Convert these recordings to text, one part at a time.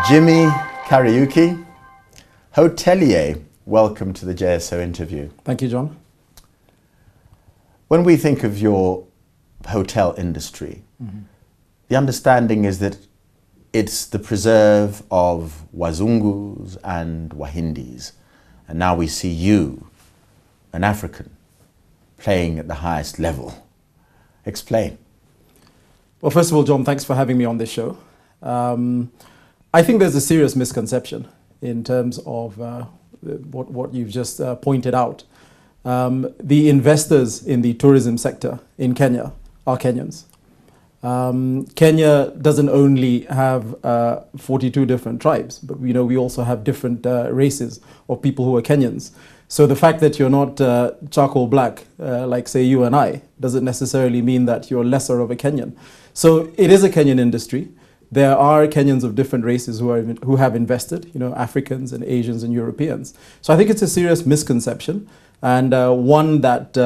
Jimi Kariuki, Hotelier, welcome to the JSO interview. Thank you, John. When we think of your hotel industry, the understanding is that it's the preserve of Wazungus and Wahindis. And now we see you, an African, playing at the highest level. Explain. Well, first of all, John, thanks for having me on this show. I think there's a serious misconception in terms of what you've just pointed out. The investors in the tourism sector in Kenya are Kenyans. Kenya doesn't only have 42 different tribes, but we also have different races of people who are Kenyans. So the fact that you're not charcoal black, like say you and I, doesn't necessarily mean that you're lesser of a Kenyan. So it is a Kenyan industry. There are Kenyans of different races who have invested, Africans and Asians and Europeans. So I think it's a serious misconception, and one that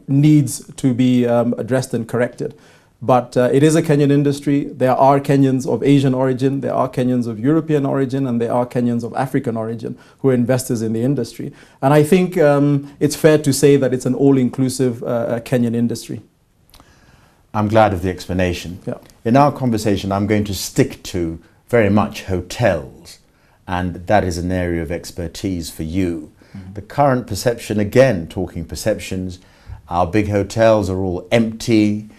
needs to be addressed and corrected. But it is a Kenyan industry. There are Kenyans of Asian origin, there are Kenyans of European origin, and there are Kenyans of African origin who are investors in the industry. And I think it's fair to say that it's an all-inclusive Kenyan industry. I'm glad of the explanation. Yeah. In our conversation, I'm going to stick to very much hotels, and that is an area of expertise for you. The current perception, again, talking perceptions, our big hotels are all empty,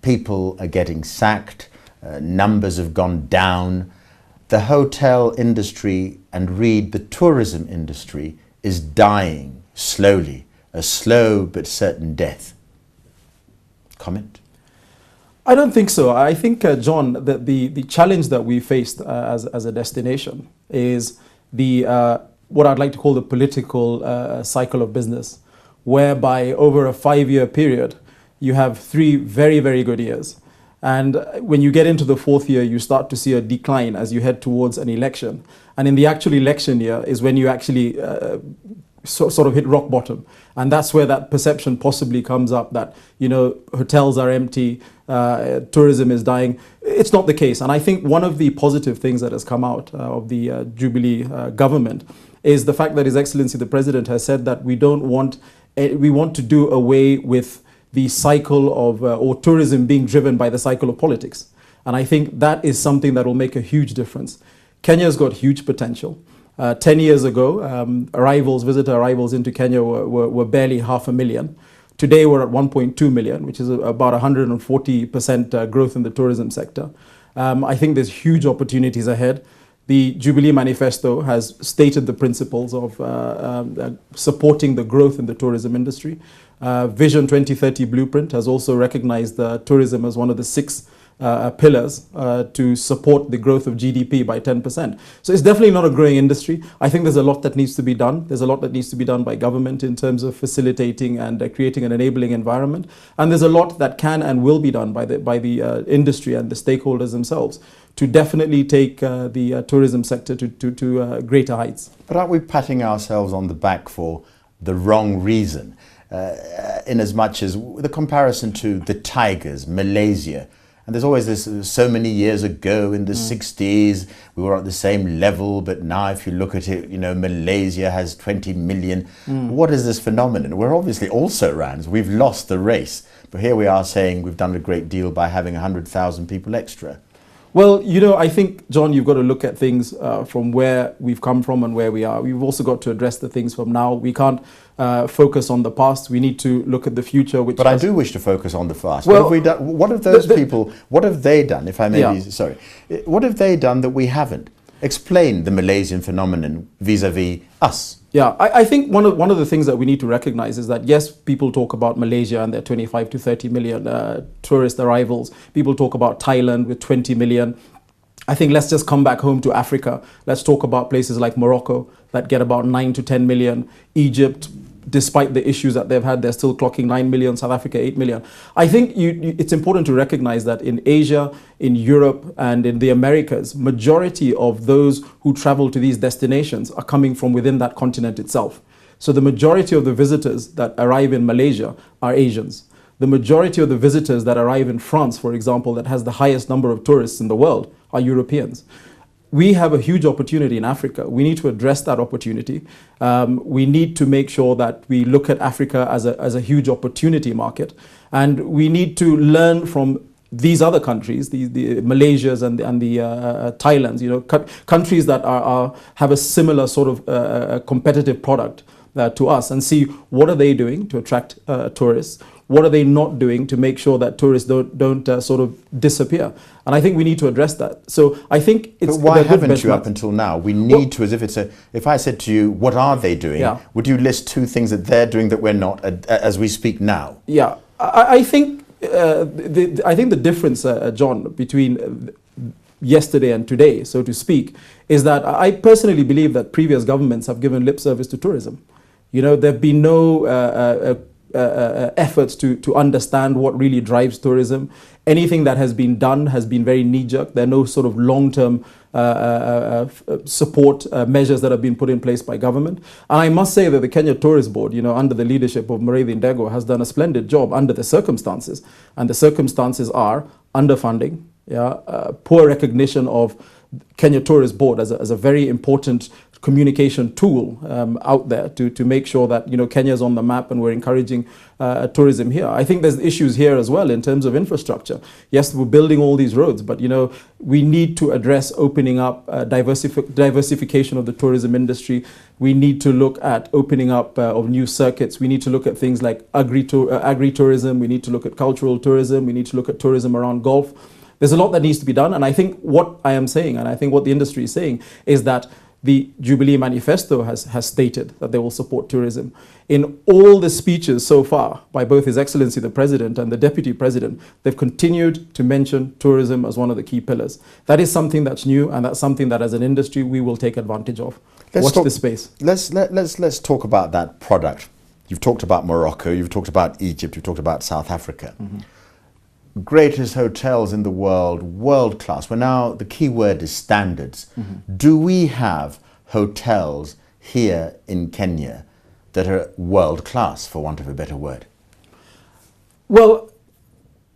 people are getting sacked, numbers have gone down. The hotel industry, and read the tourism industry, is dying slowly, a slow but certain death. Comment? I don't think so. I think, John, that the challenge that we faced as a destination is what I'd like to call the political cycle of business, whereby over a 5-year period, you have 3 very, very good years. And when you get into the 4th year, you start to see a decline as you head towards an election. And in the actual election year is when you actually sort of hit rock bottom. And that's where that perception possibly comes up that, hotels are empty, tourism is dying. It's not the case. And I think one of the positive things that has come out of the Jubilee government is the fact that His Excellency the President has said that we want to do away with the cycle of, or tourism being driven by the cycle of politics. And I think that is something that will make a huge difference. Kenya's got huge potential. 10 years ago, visitor arrivals into Kenya were barely 500,000. Today we're at 1.2 million, which is about 140% growth in the tourism sector. I think there's huge opportunities ahead. The Jubilee Manifesto has stated the principles of supporting the growth in the tourism industry. Vision 2030 Blueprint has also recognized tourism as one of the 6 pillars to support the growth of GDP by 10%. So it's definitely not a growing industry. I think there's a lot that needs to be done. There's a lot that needs to be done by government in terms of facilitating and creating an enabling environment. And there's a lot that can and will be done by the industry and the stakeholders themselves to definitely take the tourism sector to greater heights. But aren't we patting ourselves on the back for the wrong reason? In as much as the comparison to the tigers, Malaysia, and there's always this, so many years ago in the 60s, we were at the same level, but now if you look at it, Malaysia has 20 million. What is this phenomenon? We're obviously also Rands. We've lost the race, but here we are saying we've done a great deal by having 100,000 people extra. Well, I think, John, you've got to look at things from where we've come from and where we are. We've also got to address the things from now. We can't focus on the past. We need to look at the future. But I do wish to focus on the past. Well, what have we done? What have those people, what have they done, if I may be, sorry, what have they done that we haven't? Explain the Malaysian phenomenon vis-a-vis us. Yeah, I think one of the things that we need to recognize is that, yes, people talk about Malaysia and their 25 to 30 million tourist arrivals. People talk about Thailand with 20 million. I think let's just come back home to Africa. Let's talk about places like Morocco that get about 9 to 10 million. Egypt, despite the issues that they've had, they're still clocking 9 million, South Africa 8 million. I think it's important to recognize that in Asia, in Europe, and in the Americas, majority of those who travel to these destinations are coming from within that continent itself. So the majority of the visitors that arrive in Malaysia are Asians. The majority of the visitors that arrive in France, for example, that has the highest number of tourists in the world, are Europeans. we have a huge opportunity in Africa. We need to address that opportunity. We need to make sure that we look at Africa as a huge opportunity market. And we need to learn from these other countries, the Malaysias and the Thailands, countries that have a similar sort of competitive product to us, and see what are they doing to attract tourists. What are they not doing to make sure that tourists don't sort of disappear? And I think we need to address that. So I think it's. But why haven't you up until now? We need to, as if if I said to you, what are they doing? Yeah. Would you list 2 things that they're doing that we're not as we speak now? Yeah, I think the difference, John, between yesterday and today, so to speak, is that I personally believe that previous governments have given lip service to tourism. There have been no efforts to understand what really drives tourism. Anything that has been done has been very knee-jerk. There are no sort of long-term support measures that have been put in place by government. And I must say that the Kenya Tourist Board, under the leadership of Muriithi Ndego, has done a splendid job under the circumstances. And the circumstances are underfunding, poor recognition of Kenya Tourist Board as a very important communication tool out there to make sure that Kenya is on the map and we're encouraging tourism here. I think there's issues here as well in terms of infrastructure. Yes, we're building all these roads, but we need to address opening up diversification of the tourism industry. We need to look at opening up of new circuits. We need to look at things like agri-tourism. We need to look at cultural tourism. We need to look at tourism around golf. There's a lot that needs to be done, and I think what I am saying, and I think what the industry is saying, is that the Jubilee Manifesto has stated that they will support tourism. In all the speeches so far by both His Excellency the President and the Deputy President, they've continued to mention tourism as one of the key pillars. That is something that's new, and that's something that as an industry we will take advantage of. Watch this space. Let's talk about that product. You've talked about Morocco, you've talked about Egypt, you've talked about South Africa. Mm-hmm. Greatest hotels in the world, world class. Well, now the key word is standards. Mm-hmm. Do we have hotels here in Kenya that are world class, for want of a better word? Well,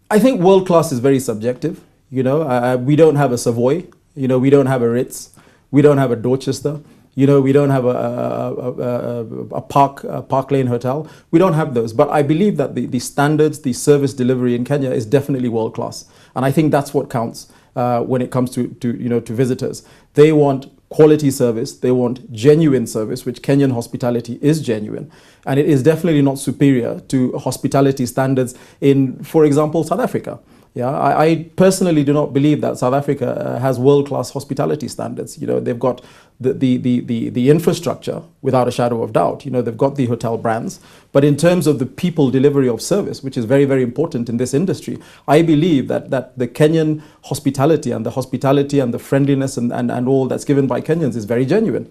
I think world class is very subjective. We don't have a Savoy. We don't have a Ritz. We don't have a Dorchester. We don't have a Park Lane hotel. We don't have those. But I believe that the standards, the service delivery in Kenya is definitely world class. And I think that's what counts when it comes to visitors. They want quality service. They want genuine service, which Kenyan hospitality is genuine. And it is definitely not superior to hospitality standards in, for example, South Africa. I personally do not believe that South Africa has world-class hospitality standards. They've got the infrastructure, without a shadow of doubt. They've got the hotel brands. But in terms of the people delivery of service, which is very, very important in this industry, I believe that the Kenyan hospitality and the friendliness and all that's given by Kenyans is very genuine.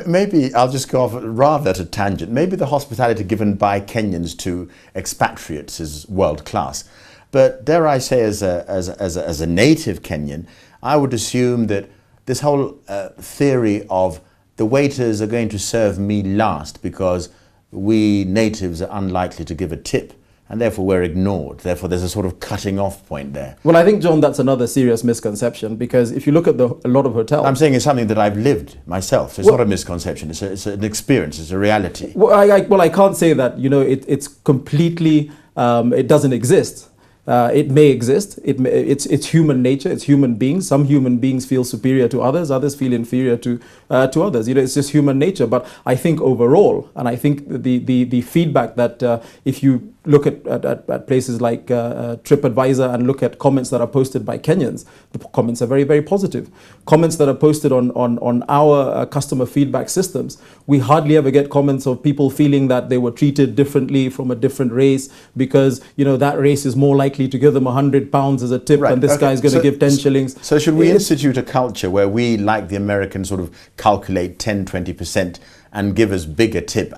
Maybe I'll just go off rather at a tangent. Maybe the hospitality given by Kenyans to expatriates is world-class. But dare I say, as a native Kenyan, I would assume that this whole theory of the waiters are going to serve me last because we natives are unlikely to give a tip, and therefore we're ignored. Therefore, there's a sort of cutting off point there. Well, I think, John, that's another serious misconception, because if you look at a lot of hotels... I'm saying it's something that I've lived myself. So it's not a misconception. It's an experience. It's a reality. Well, I can't say that, it's completely... it doesn't exist. It may exist. It's human nature. It's human beings. Some human beings feel superior to others. Others feel inferior to others. It's just human nature. But I think overall, and I think the feedback that if you look at places like TripAdvisor and look at comments that are posted by Kenyans, the comments are very, very positive. Comments that are posted on our customer feedback systems, we hardly ever get comments of people feeling that they were treated differently from a different race because, that race is more likely to give them £100 as a tip, right, and this guy's going to give 10 shillings. So should we institute a culture where we, like the Americans, sort of calculate 10, 20% and give us bigger tip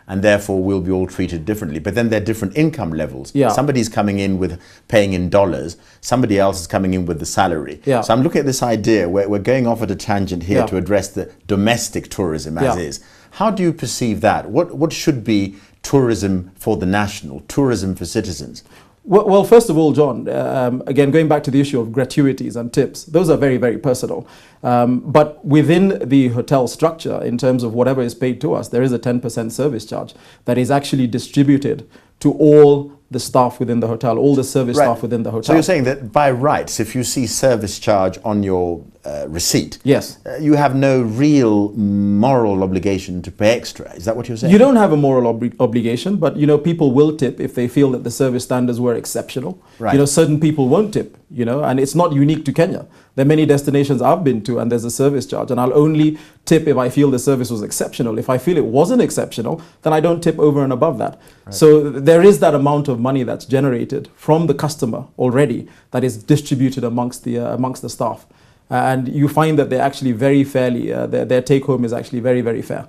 and therefore we'll be all treated differently? But then there are different income levels. Yeah. Somebody's coming in with paying in dollars. Somebody else is coming in with the salary. Yeah. So I'm looking at this idea where we're going off at a tangent here to address the domestic tourism as is. How do you perceive that? What should be tourism for the national, tourism for citizens? Well, first of all, John, again, going back to the issue of gratuities and tips, those are very, very personal. But within the hotel structure, in terms of whatever is paid to us, there is a 10% service charge that is actually distributed to all the staff within the hotel, all the service staff within the hotel. So you're saying that by rights, if you see service charge on your receipt, yes, you have no real moral obligation to pay extra. Is that what you're saying? You don't have a moral obligation, but people will tip if they feel that the service standards were exceptional. Right. Certain people won't tip. And it's not unique to Kenya. There are many destinations I've been to and there's a service charge, and I'll only tip if I feel the service was exceptional. If I feel it wasn't exceptional, then I don't tip over and above that. Right. So there is that amount of money that's generated from the customer already that is distributed amongst the staff. And you find that they're actually very fairly, their take home is actually very, very fair.